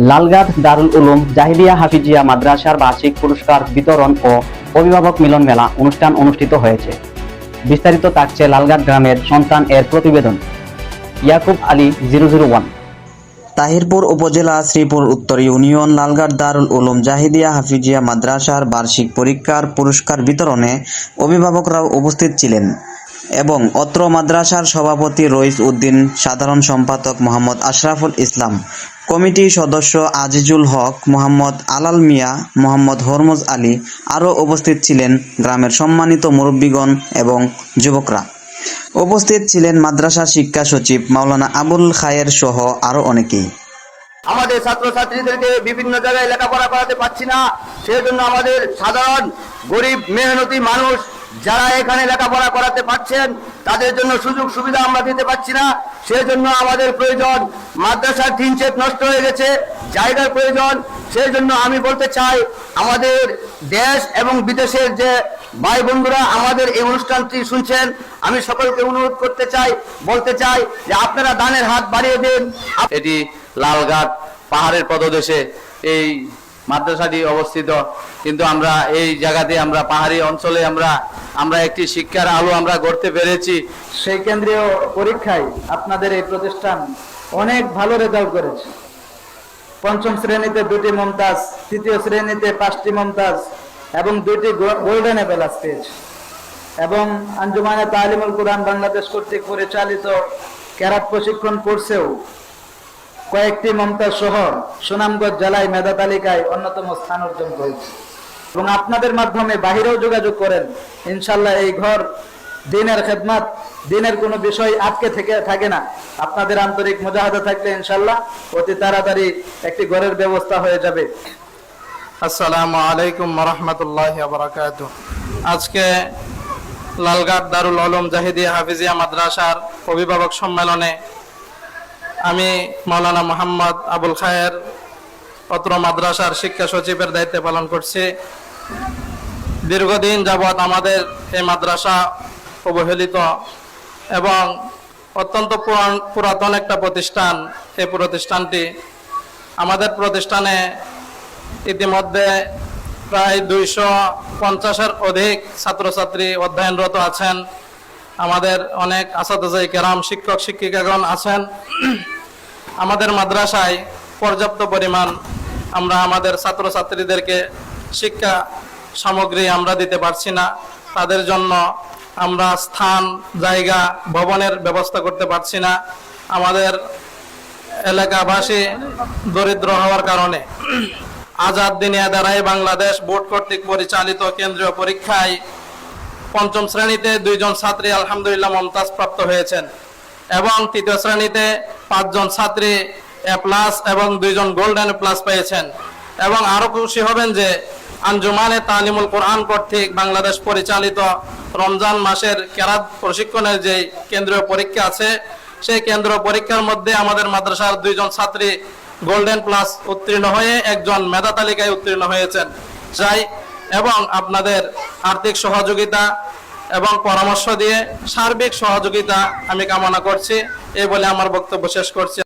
লালগাদ দারুল উলুম জাহিদিয়া হাফিজিয়া মাদ্রাসার বার্ষিক পুরস্কার বিতরণ ও অভিভাবক মিলন মেলা অনুষ্ঠান অনুষ্ঠিত হয়েছে। বিস্তারিত থাকছে লালগাদ গ্রামের সন্তান এর প্রতিবেদন। ইয়াকুব আলী 001। তাহিরপুর উপজেলা শ্রীপুর উত্তর ইউনিয়ন লালগাদ দারুল উলুম জাহিদিয়া হাফিজিয়া মাদ্রাসার বার্ষিক পরীক্ষার পুরস্কার বিতরণে অভিভাবকরাও উপস্থিত ছিলেন এবং অত্র মাদ্রাসার সভাপতি রইস উদ্দিন, সাধারণ সম্পাদক মোহাম্মদ আশরাফুল ইসলাম, কমিটি সদস্য আজিজুল হক, মোহাম্মদ আলাল মিয়া, মোহাম্মদ হরমুজ আলী, আরও উপস্থিত ছিলেন গ্রামের সম্মানিত মুরব্বীগণ এবং যুবকরা। উপস্থিত ছিলেন মাদ্রাসা শিক্ষা সচিব মাওলানা আবুল খায়ের সহ আরও অনেকেই। আমাদের ছাত্রছাত্রীদেরকে বিভিন্ন জায়গায় লেখাপড়া করাতে পারছি না, সেজন্য আমাদের সাধারণ গরিব মেহনতি মানুষ যারা এখানে লেখাপড়া করাতে পারছেন তাদের জন্য সুযোগ সুবিধা আমরা দিতে পারছি না। সেজন্য আমাদের প্রয়োজন, মাদ্রাসার টিন সেট নষ্ট হয়ে গেছে, জায়গার প্রয়োজন। সেই জন্য আমি বলতে চাই, আমাদের দেশ এবং বিদেশের যে ভাই বন্ধুরা আমাদের এই অনুষ্ঠানটি শুনছেন, আমি সকলকে অনুরোধ করতে চাই, বলতে চাই যে আপনারা দানের হাত বাড়িয়ে দিন। এটি লালগাদ পাহাড়ের পদদেশে এই মাদ্রাসাটি অবস্থিত, কিন্তু আমরা এই জায়গাতে আমরা পাহাড়ি অঞ্চলে আমরা একটি শিক্ষার আলো আমরা গড়তে পেরেছি। সেই কেন্দ্রীয় পরীক্ষায় আপনাদের এই প্রতিষ্ঠান অনেক ভালো রেজাল্ট করেছে। পঞ্চম শ্রেণীতে 2টি মমতাজ, তৃতীয় শ্রেণীতে 5টি মমতাজ এবং 2টি গোল্ডেন অ্যাপেলাস পেয়েছে। এবং আঞ্জুমানে তালিমুল কুরআন বাংলাদেশ কর্তৃক পরিচালিত ক্যারাত প্রশিক্ষণ কোর্সেও কয়েকটি মমতাজ সহ সুনামগঞ্জ জেলায় মেধা তালিকায় অন্যতম স্থান অর্জন করেছে। এবং আপনাদের মাধ্যমে বাহিরেও যোগাযোগ করেন, ইনশাল্লাহ এই ঘর দিনের খেদমত, দিনের কোনো বিষয় আটকে থাকে না। আপনাদের আন্তরিক মুজাহাদা থাকলে ইনশাল্লাহ অতি তাড়াতাড়ি একটি ঘরের ব্যবস্থা হয়ে যাবে। আসসালামু আলাইকুম ওয়া রাহমাতুল্লাহি ওয়া বারাকাতুহু। আজকে লালগাদ দারুল উলুম জাহিদিয়া হাফিজিয়া মাদ্রাসার অভিভাবক সম্মেলনে আমি মাওলানা মোহাম্মদ আবুল খায়ের অত্র মাদ্রাসার শিক্ষা সচিবের দায়িত্ব পালন করছি। দীর্ঘদিন যাবৎ আমাদের এই মাদ্রাসা অবহেলিত এবং অত্যন্ত পুরাতন একটা প্রতিষ্ঠান। এই প্রতিষ্ঠানটি আমাদের প্রতিষ্ঠানে ইতিমধ্যে প্রায় 250-এর অধিক ছাত্রছাত্রী অধ্যয়নরত আছেন। আমাদের অনেক আসাতিজা কেরাম, শিক্ষক শিক্ষিকাগণ আছেন। আমাদের মাদ্রাসায় পর্যাপ্ত পরিমাণ আমরা আমাদের ছাত্রছাত্রীদেরকে শিক্ষা সামগ্রী আমরা দিতে পারছি না। তাদের জন্য আমরা স্থান, জায়গা, ভবনের ব্যবস্থা করতে পারছি না। আমাদের এলাকাবাসী দরিদ্র হওয়ার কারণে আজাদ দিনিয়া দ্বারাই বাংলাদেশ বোর্ড কর্তৃক পরিচালিত কেন্দ্রীয় পরীক্ষায় পঞ্চম শ্রেণীতে 2 জন ছাত্রী আলহামদুলিল্লাহ মমতাজ প্রাপ্ত হয়েছেন এবং তৃতীয় শ্রেণীতে 5 জন ছাত্রী এ প্লাস এবং 2 জন গোল্ডেন প্লাস পেয়েছেন। এবং আরো খুশি হবেন যে আঞ্জুমানে তালিমুল কুরআন কর্তৃক বাংলাদেশ পরিচালিত রমজান মাসের কেরাত প্রশিক্ষণের যে কেন্দ্রীয় পরীক্ষা আছে, সেই কেন্দ্রীয় পরীক্ষার মধ্যে আমাদের মাদ্রাসার 2 জন ছাত্রী গোল্ডেন প্লাস উত্তীর্ণ হয়ে 1 জন মেধা তালিকায় উত্তীর্ণ হয়েছেন। চাই এবং আপনাদের আর্থিক সহযোগিতা এবং পরামর্শ দিয়ে সার্বিক সহযোগিতা আমি কামনা করছি। এই বলে আমার বক্তব্য শেষ করছি।